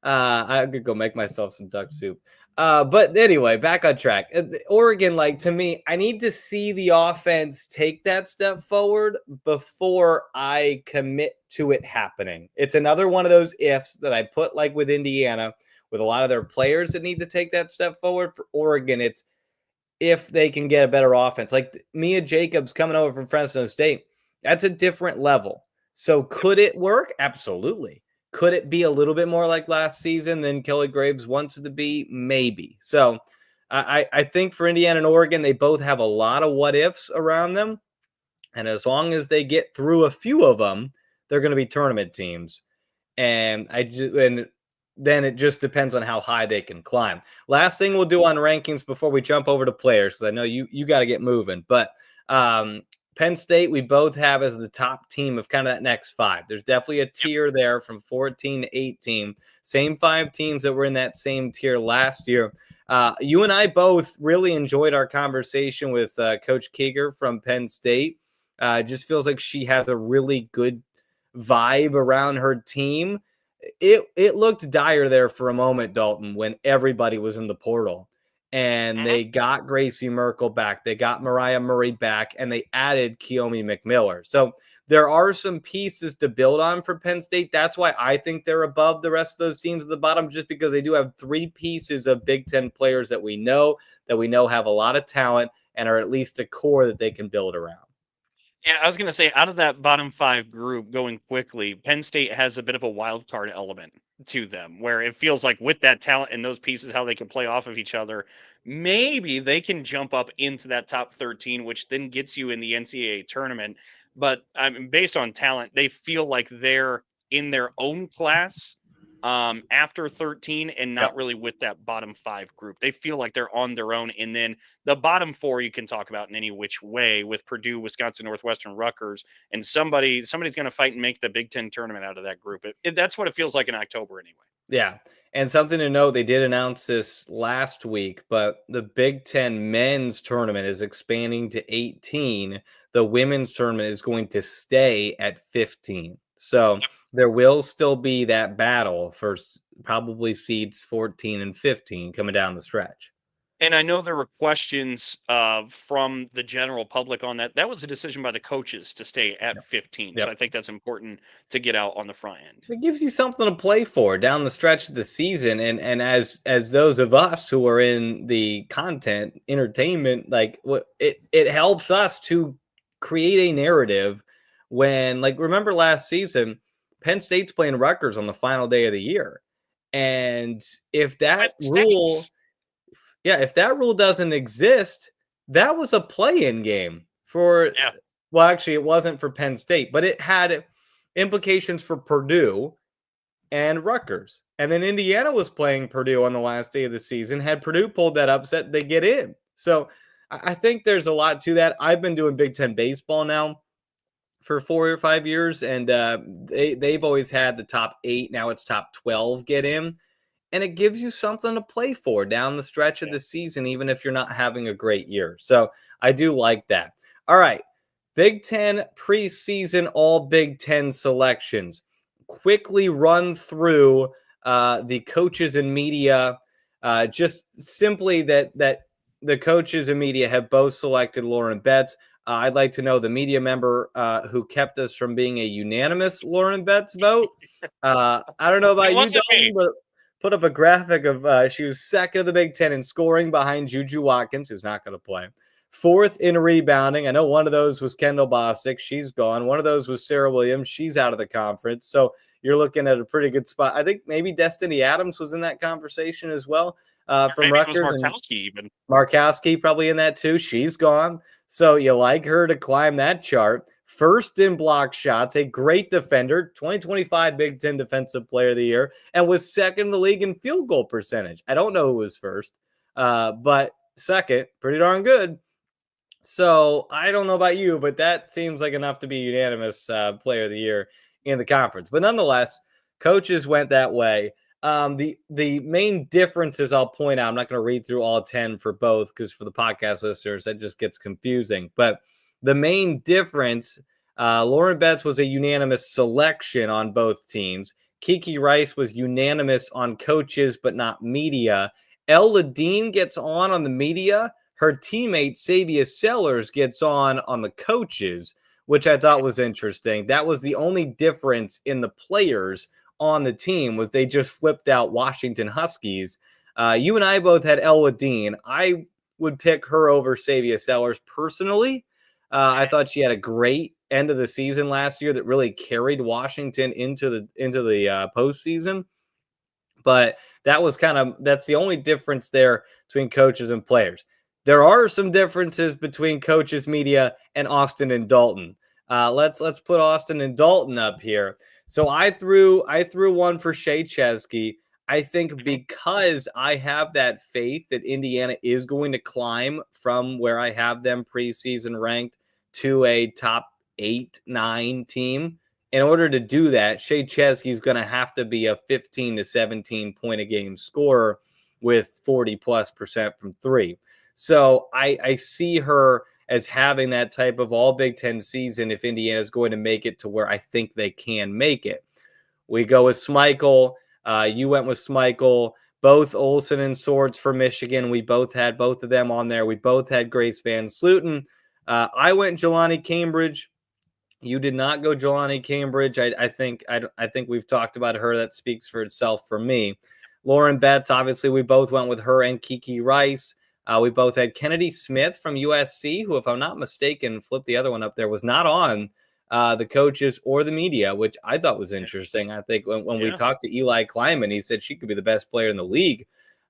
I could go make myself some duck soup. But anyway, back on track. Oregon, like, to me, I need to see the offense take that step forward before I commit to it happening. It's another one of those ifs that I put, like with Indiana, with a lot of their players that need to take that step forward. For Oregon, it's if they can get a better offense. Like Mia Jacobs coming over from Fresno State, that's a different level. So could it work? Absolutely. Could it be a little bit more like last season than Kelly Graves wants it to be? Maybe. So I think for Indiana and Oregon, they both have a lot of what ifs around them. And as long as they get through a few of them, they're going to be tournament teams. And then it just depends on how high they can climb. Last thing we'll do on rankings before we jump over to players, because I know you got to get moving. But Penn State, we both have as the top team of kind of that next 5. There's definitely a tier there from 14 to 18. Same 5 teams that were in that same tier last year. You and I both really enjoyed our conversation with Coach Keeger from Penn State. Just feels like she has a really good vibe around her team. It looked dire there for a moment, Dalton, when everybody was in the portal. And they got Gracie Merkel back. They got Mariah Murray back, and they added Kiyomi McMiller. So there are some pieces to build on for Penn State. That's why I think they're above the rest of those teams at the bottom, just because they do have 3 pieces of Big Ten players that we know have a lot of talent and are at least a core that they can build around. Yeah, I was going to say, out of that bottom 5 group, going quickly, Penn State has a bit of a wild card element to them, where it feels like with that talent and those pieces, how they can play off of each other, maybe they can jump up into that top 13, which then gets you in the NCAA tournament. But I mean, based on talent, they feel like they're in their own class after 13 and not really with that bottom 5 group. They feel like they're on their own. And then the bottom 4 you can talk about in any which way, with Purdue, Wisconsin, Northwestern, Rutgers, and somebody's going to fight and make the Big Ten tournament out of that group. That's what it feels like in October anyway. Yeah. And something to know, they did announce this last week, but the Big Ten men's tournament is expanding to 18. The women's tournament is going to stay at 15. So there will still be that battle for probably seeds 14 and 15 coming down the stretch. And I know there were questions from the general public on that. That was a decision by the coaches to stay at 15. So I think that's important to get out on the front end. It gives you something to play for down the stretch of the season. And as those of us who are in the content entertainment, like it helps us to create a narrative when, like, remember last season, Penn State's playing Rutgers on the final day of the year. And if that rule... Yeah, if that rule doesn't exist, that was a play-in game for well, actually, it wasn't for Penn State, but it had implications for Purdue and Rutgers. And then Indiana was playing Purdue on the last day of the season. Had Purdue pulled that upset, they get in. So I think there's a lot to that. I've been doing Big Ten baseball now for 4 or 5 years, and they've always had the top 8. Now it's top 12 get in. And it gives you something to play for down the stretch of the season, even if you're not having a great year. So I do like that. All right. Big Ten preseason, all Big Ten selections. Quickly run through the coaches and media. Just simply that the coaches and media have both selected Lauren Betts. I'd like to know the media member who kept us from being a unanimous Lauren Betts vote. I don't know about you, Dalton, but put up a graphic of she was second of the Big Ten in scoring behind Juju Watkins, who's not going to play. 4th in rebounding. I know one of those was Kendall Bostic. She's gone. One of those was Sarah Williams. She's out of the conference. So you're looking at a pretty good spot. I think maybe Destiny Adams was in that conversation as well from Rutgers. Markowski even. Markowski probably in that too. She's gone. So you like her to climb that chart. 1st in block shots, a great defender, 2025 Big Ten Defensive Player of the Year, and was 2nd in the league in field goal percentage. I don't know who was 1st, but 2nd, pretty darn good. So I don't know about you, but that seems like enough to be unanimous Player of the Year in the conference. But nonetheless, coaches went that way. The main differences I'll point out, I'm not going to read through all 10 for both, because for the podcast listeners, that just gets confusing. But the main difference, Lauren Betts was a unanimous selection on both teams. Kiki Rice was unanimous on coaches, but not media. Elle Ladine gets on the media. Her teammate, Savia Sellers, gets on the coaches, which I thought was interesting. That was the only difference in the players on the team, was they just flipped out Washington Huskies. You and I both had Elle Ladine. I would pick her over Savia Sellers personally. I thought she had a great end of the season last year that really carried Washington into the postseason. But that's the only difference there between coaches and players. There are some differences between coaches, media, and Austin and Dalton. Let's put Austin and Dalton up here. So I threw one for Shea Chesky. I think because I have that faith that Indiana is going to climb from where I have them preseason ranked to a top 8-9 team. In order to do that, Shea Chesky is going to have to be a 15 to 17 point a game scorer with 40+% from three. So I see her as having that type of all Big Ten season if Indiana is going to make it to where I think they can make it. We go with Schmeichel. You went with Schmeichel. Both Olsen and Swords for Michigan. We both had both of them on there. We both had Grace Van Sluten. I went Jelani Cambridge. You did not go Jelani Cambridge. I think we've talked about her. That speaks for itself for me. Lauren Betts, obviously, we both went with her and Kiki Rice. We both had Kennedy Smith from USC, who, if I'm not mistaken, flipped the other one up there, was not on the coaches or the media, which I thought was interesting. I think when we talked to Eli Kleiman, he said she could be the best player in the league.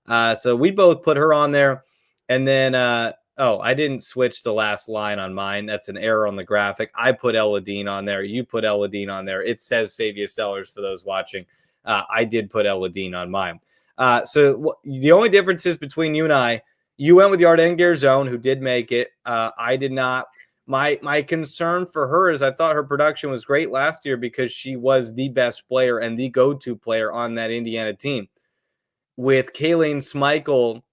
So we both put her on there. And then, I didn't switch the last line on mine. That's an error on the graphic. I put Eladine on there. You put Eladine on there. It says Savia Sellers for those watching. I did put Eladine on mine. So the only differences between you and I, you went with Yarden Garzone, who did make it. I did not. My concern for her is I thought her production was great last year because she was the best player and the go-to player on that Indiana team. With Kayleen Schmeichel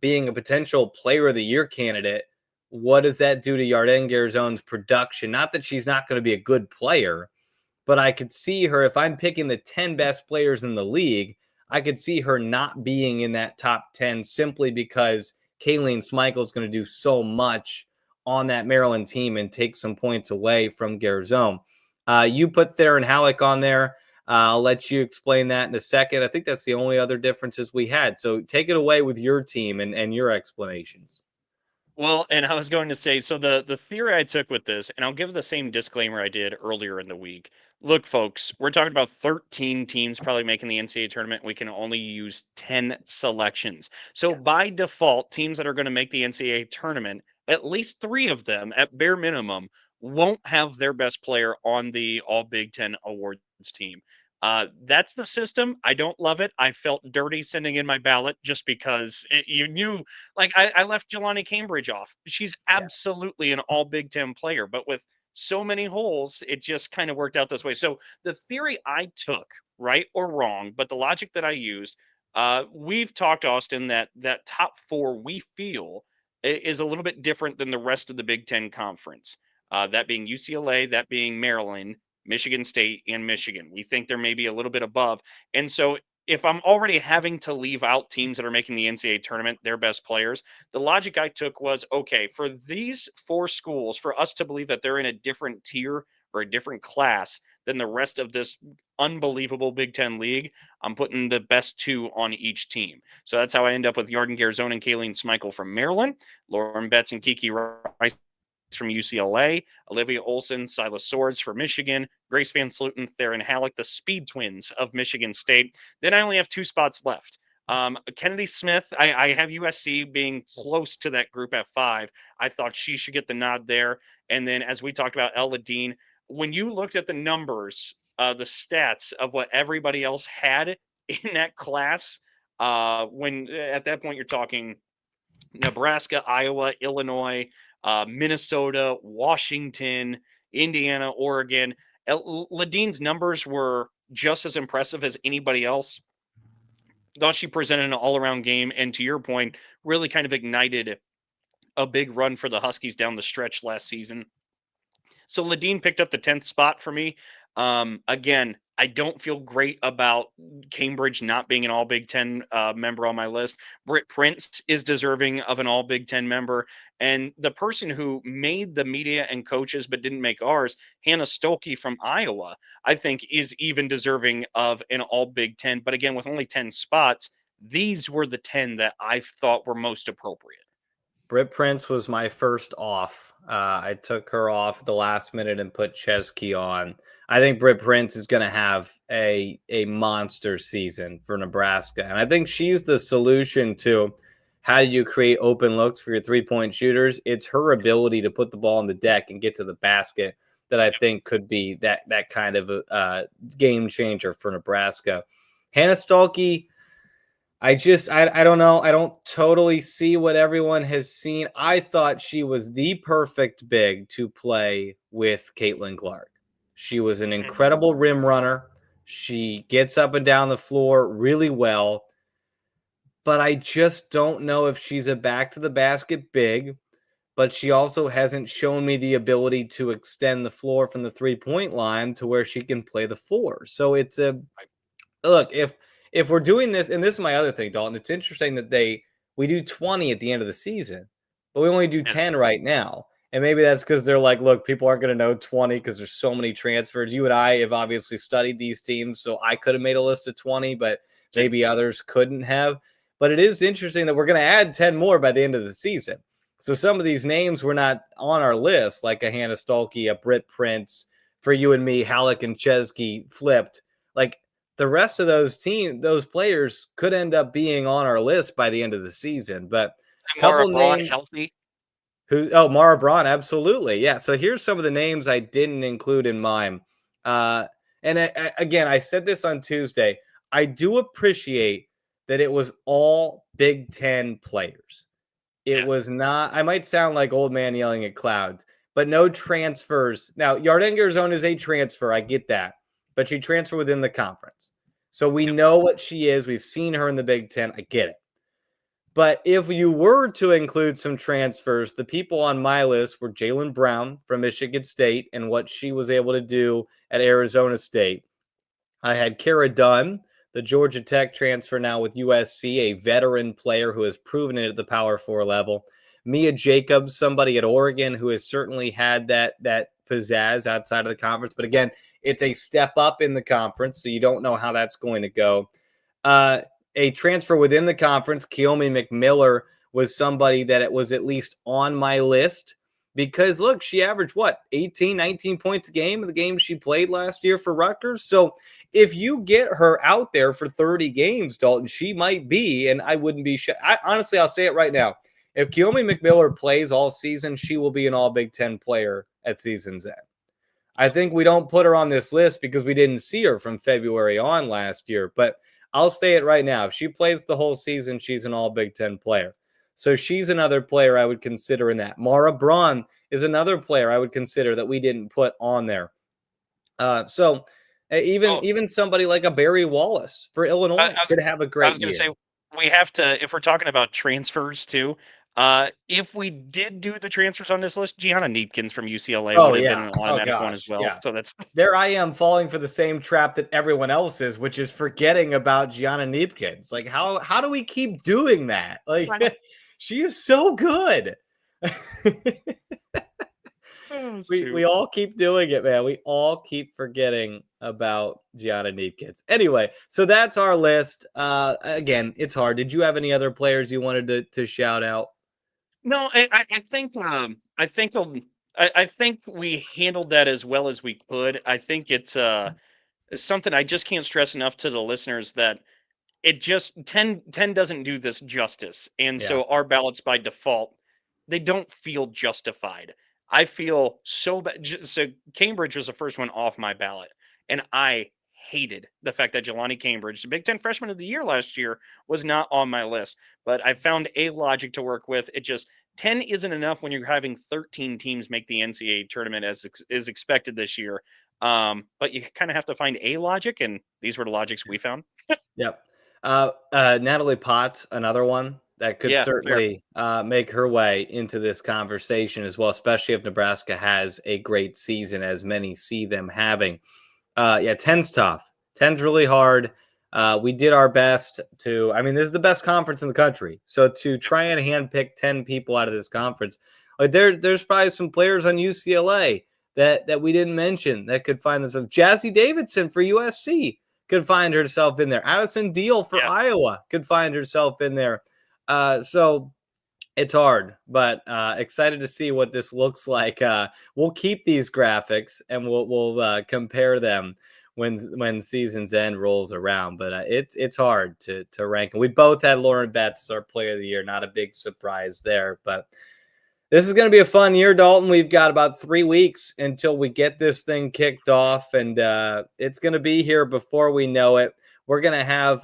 being a potential player of the year candidate, what does that do to Yarden Garzone's production? Not that she's not going to be a good player, but I could see her, if I'm picking the 10 best players in the league, I could see her not being in that top 10 simply because Kayleen Schmeichel is going to do so much on that Maryland team and take some points away from Garzone. You put Theron Halleck on there. I'll let you explain that in a second. I think that's the only other differences we had. So take it away with your team and your explanations. Well, and I was going to say, so the theory I took with this, and I'll give the same disclaimer I did earlier in the week. Look, folks, we're talking about 13 teams probably making the NCAA tournament. We can only use 10 selections. So by default, teams that are going to make the NCAA tournament, at least 3 of them at bare minimum, won't have their best player on the All Big Ten Awards team. That's the system. I don't love it. I felt dirty sending in my ballot just because you knew, like, I left Jelani Cambridge off. She's absolutely an all Big Ten player, but with so many holes, it just kind of worked out this way. So the theory I took, right or wrong, but the logic that I used, we've talked, Austin, that top 4 we feel is a little bit different than the rest of the Big Ten conference. That being UCLA, that being Maryland, Michigan State, and Michigan. We think they're maybe a little bit above. And so if I'm already having to leave out teams that are making the NCAA tournament, their best players, the logic I took was, okay, for these 4 schools, for us to believe that they're in a different tier or a different class than the rest of this unbelievable Big Ten league, I'm putting the best 2 on each team. So that's how I end up with Yarden Garzone and Kayleen Schmeichel from Maryland, Lauren Betts and Kiki Rice from UCLA, Olivia Olsen, Silas Swords for Michigan, Grace Van Sluten, Theron Halleck, the Speed Twins of Michigan State. Then I only have 2 spots left. Kennedy Smith, I have USC being close to that group at 5. I thought she should get the nod there. And then, as we talked about, Ella Dean, when you looked at the numbers, the stats of what everybody else had in that class, when at that point you're talking Nebraska, Iowa, Illinois, Minnesota, Washington, Indiana, Oregon. Ladine's numbers were just as impressive as anybody else. Thought she presented an all-around game, and to your point, really kind of ignited a big run for the Huskies down the stretch last season. So Ladine picked up the 10th spot for me. Again, I don't feel great about Cambridge not being an All Big Ten member on my list. Britt Prince is deserving of an All Big Ten member. And the person who made the media and coaches but didn't make ours, Hannah Stolke from Iowa, I think is even deserving of an All Big Ten. But again, with only 10 spots, these were the 10 that I thought were most appropriate. Britt Prince was my first off. I took her off at the last minute and put Chesky on. I think Britt Prince is going to have a monster season for Nebraska. And I think she's the solution to how do you create open looks for your three-point shooters. It's her ability to put the ball on the deck and get to the basket that I think could be that kind of a game changer for Nebraska. Hannah Stuelke, I don't know. I don't totally see what everyone has seen. I thought she was the perfect big to play with Caitlin Clark. She was an incredible rim runner. She gets up and down the floor really well. But I just don't know if she's a back to the basket big. But she also hasn't shown me the ability to extend the floor from the 3-point line to where she can play the four. So it's a look, if we're doing this, and this is my other thing, Dalton, it's interesting that we do 20 at the end of the season, but we only do 10 right now. And maybe that's because they're like, look, people aren't going to know 20 because there's so many transfers. You and I have obviously studied these teams, so I could have made a list of 20, but maybe others couldn't have. But it is interesting that we're going to add 10 more by the end of the season. So some of these names were not on our list, like a Hannah Stuelke, a Britt Prince, for you and me, Halleck and Chesky flipped. Like, the rest of those players could end up being on our list by the end of the season. But a couple names healthy. Mara Braun, absolutely. Yeah. So here's some of the names I didn't include in mine. Again, I said this on Tuesday. I do appreciate that it was all Big Ten players. It was not, I might sound like old man yelling at clouds, but no transfers. Now, Yardenger's own is a transfer. I get that. But she transferred within the conference. So we know what she is. We've seen her in the Big Ten. I get it. But if you were to include some transfers, the people on my list were Jalen Brown from Michigan State and what she was able to do at Arizona State. I had Kara Dunn, the Georgia Tech transfer now with USC, a veteran player who has proven it at the Power 4 level. Mia Jacobs, somebody at Oregon who has certainly had that pizzazz outside of the conference. But again, it's a step up in the conference, so you don't know how that's going to go. A transfer within the conference, Keomi McMiller, was somebody that it was at least on my list because, look, she averaged, 18, 19 points a game in the game she played last year for Rutgers. So if you get her out there for 30 games, Dalton, she might be, and I wouldn't be honestly, I'll say it right now. If Keomi McMiller plays all season, she will be an all Big Ten player at season's end. I think we don't put her on this list because we didn't see her from February on last year, but I'll say it right now. If she plays the whole season, she's an all Big Ten player. So she's another player I would consider in that. Mara Braun is another player I would consider that we didn't put on there. So even somebody like a Barry Wallace for Illinois could have a great year. I was going to say, we have to, if we're talking about transfers too, if we did do the transfers on this list, Gianna Neepkins from UCLA would have been an automatic one as well. Yeah. So that's there I am falling for the same trap that everyone else is, which is forgetting about Gianna Neepkins. Like, how do we keep doing that? Like, she is so good. We all keep doing it, man. We all keep forgetting about Gianna Neepkins. Anyway, so that's our list. Again, it's hard. Did you have any other players you wanted to shout out? No, I think we handled that as well as we could. I think it's something I just can't stress enough to the listeners that it just 10 doesn't do this justice. And so our ballots by default, they don't feel justified. I feel so bad. So Cambridge was the first one off my ballot, and I hated the fact that Jelani Cambridge, the Big Ten Freshman of the Year last year, was not on my list. But I found a logic to work with. It just 10 isn't enough when you're having 13 teams make the NCAA tournament as is expected this year. But you kind of have to find a logic, and these were the logics we found. Yep. Natalie Potts, another one that could certainly make her way into this conversation as well, especially if Nebraska has a great season, as many see them having. 10's tough. 10's really hard. We did our best to, this is the best conference in the country. So to try and handpick 10 people out of this conference, like there's probably some players on UCLA that we didn't mention that could find themselves. Jazzy Davidson for USC could find herself in there. Addison Deal for Iowa could find herself in there. So It's hard, but excited to see what this looks like. We'll keep these graphics and we'll compare them when season's end rolls around. But it's hard to rank. And we both had Lauren Betts as our Player of the Year. Not a big surprise there, but this is going to be a fun year, Dalton. We've got about 3 weeks until we get this thing kicked off, and it's going to be here before we know it. We're going to have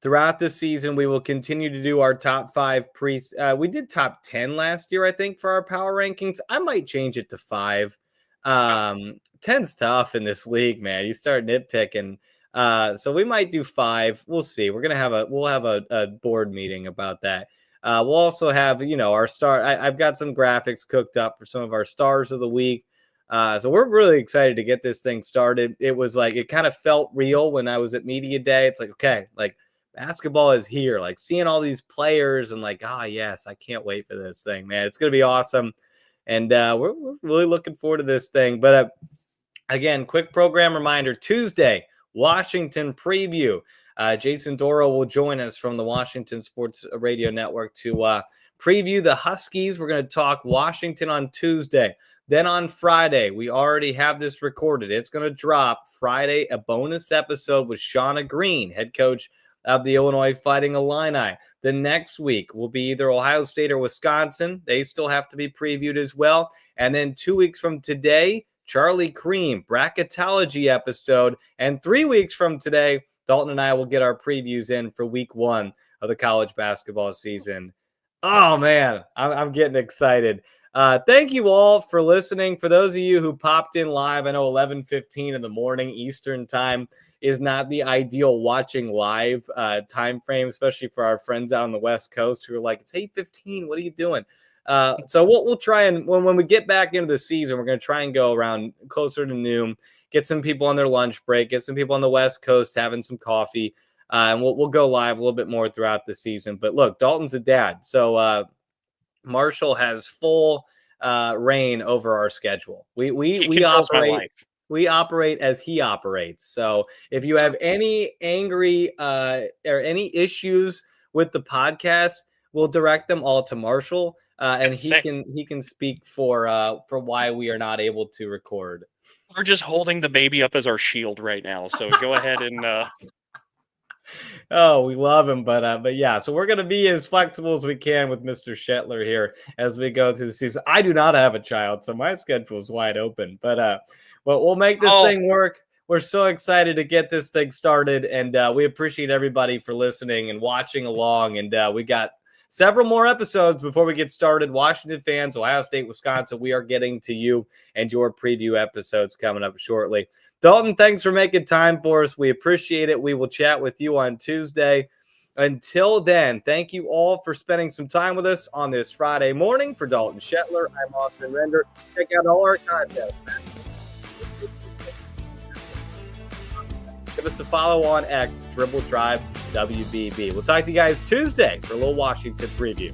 throughout the season, we will continue to do our top 5 we did top 10 last year, I think, for our power rankings. I might change it to 5. 10's tough in this league, man. You start nitpicking. So we might do 5. We'll see. We'll have a board meeting about that. We'll also have, our star. I've got some graphics cooked up for some of our stars of the week. So we're really excited to get this thing started. It was like, it kind of felt real when I was at media day. It's like, okay, like basketball is here, like seeing all these players and like, yes, I can't wait for this thing, man. It's going to be awesome. And we're really looking forward to this thing. But again, quick program reminder, Tuesday, Washington preview. Jason Doro will join us from the Washington Sports Radio Network to preview the Huskies. We're going to talk Washington on Tuesday. Then on Friday, we already have this recorded. It's going to drop Friday, a bonus episode with Shauna Green, head coach of the Illinois Fighting Illini. The next week will be either Ohio State or Wisconsin. They still have to be previewed as well. And then 2 weeks from today, Charlie Cream, bracketology episode. And 3 weeks from today, Dalton and I will get our previews in for week 1 of the college basketball season. Oh, man, I'm getting excited. Thank you all for listening. For those of you who popped in live, I know 11:15 in the morning Eastern time is not the ideal watching live time frame, especially for our friends out on the West Coast who are like, it's 8:15. What are you doing? So we'll try and when we get back into the season, we're going to try and go around closer to noon, get some people on their lunch break, get some people on the West Coast having some coffee, and we'll go live a little bit more throughout the season. But look, Dalton's a dad, so Marshall has full reign over our schedule. We operate as he operates. So if you have any angry or any issues with the podcast, we'll direct them all to Marshall, and he can speak for why we are not able to record. We're just holding the baby up as our shield right now. So go ahead and. Oh, we love him, but yeah. So we're gonna be as flexible as we can with Mr. Shetler here as we go through the season. I do not have a child, so my schedule is wide open. But we'll make this thing work. We're so excited to get this thing started, and we appreciate everybody for listening and watching along. And we got several more episodes before we get started. Washington fans, Ohio State, Wisconsin, we are getting to you and your preview episodes coming up shortly. Dalton, thanks for making time for us. We appreciate it. We will chat with you on Tuesday. Until then, thank you all for spending some time with us on this Friday morning. For Dalton Shetler, I'm Austin Render. Check out all our content. Give us a follow on X, Dribble Drive WBB. We'll talk to you guys Tuesday for a little Washington preview.